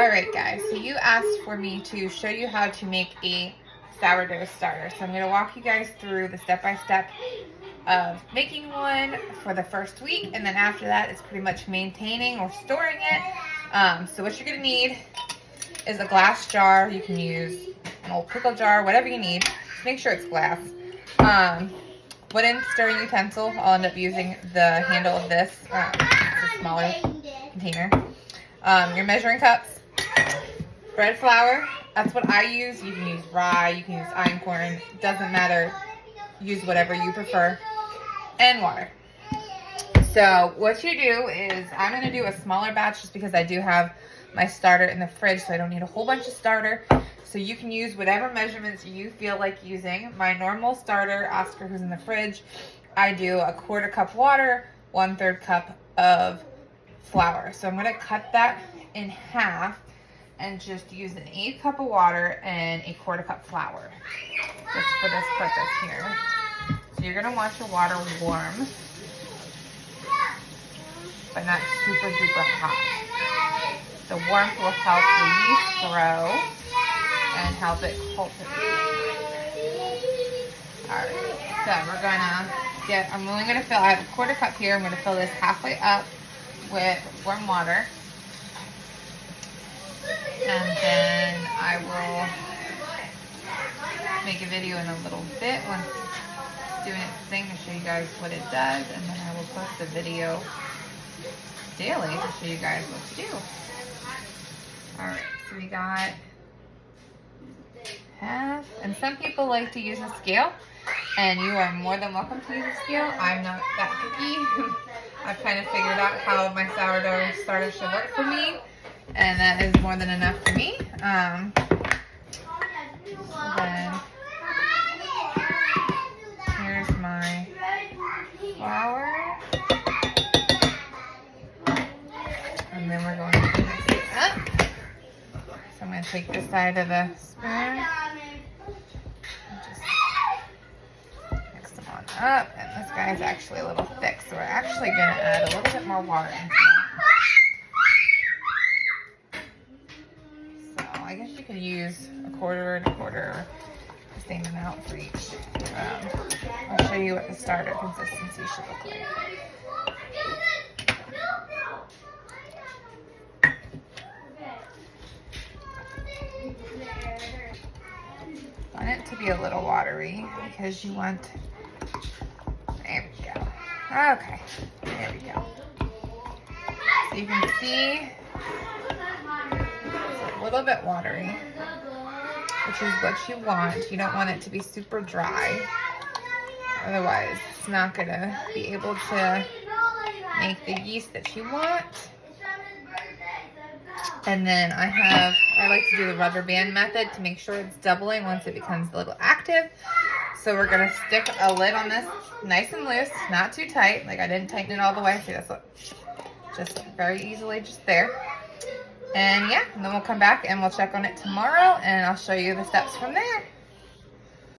Alright guys, so you asked for me to show you how to make a sourdough starter. So I'm going to walk you guys through the step-by-step of making one for the first week, and then after that it's pretty much maintaining or storing it. So what you're going to need is a glass jar. You can use an old pickle jar, whatever you need. Just make sure it's glass. Wooden stirring utensil. I'll end up using the handle of this. It's a smaller container. Your measuring cups. Bread flour, that's what I use. You can use rye, you can use einkorn, doesn't matter. Use whatever you prefer. And water. So what you do is, I'm going to do a smaller batch just because I do have my starter in the fridge, so I don't need a whole bunch of starter. So you can use whatever measurements you feel like using. My normal starter, Oscar, who's in the fridge, I do a 1/4 cup water, 1/3 cup of flour. So I'm going to cut that in half and just use an 1/8 cup of water and a 1/4 cup flour, just for this purpose here. So you're gonna want your water warm, but not super duper hot. The warmth will help the yeast grow and help it cultivate. Alright, so we're gonna get, I'm only gonna fill, I have a 1/4 cup here, I'm gonna fill this halfway up with warm water. And then I will make a video in a little bit once it's doing its thing to show you guys what it does, and then I will post a video daily to show you guys what to do. Alright, so we got half, and some people like to use a scale, and you are more than welcome to use a scale. I'm not that picky. I've kind of figured out how my sourdough starter should work for me, and that is more than enough for me. Then here's my flour, and then we're going to mix it up. So I'm going to take this side of the spoon and just mix them on up. And this guy is actually a little thick, so we're actually going to add a little bit more water into that. I guess you could use a 1/4 and a 1/4, the same amount for each. I'll show you what the starter consistency should look like. You want it to be a little watery because you want, there we go. Okay, there we go. So you can see a little bit watery, which is what you want. You don't want it to be super dry. Otherwise, it's not going to be able to make the yeast that you want. And then I like to do the rubber band method to make sure it's doubling once it becomes a little active. So we're going to stick a lid on this nice and loose, not too tight. Like I didn't tighten it all the way. See, that's what, just very easily just there. And yeah, and then we'll come back and we'll check on it tomorrow, and I'll show you the steps from there.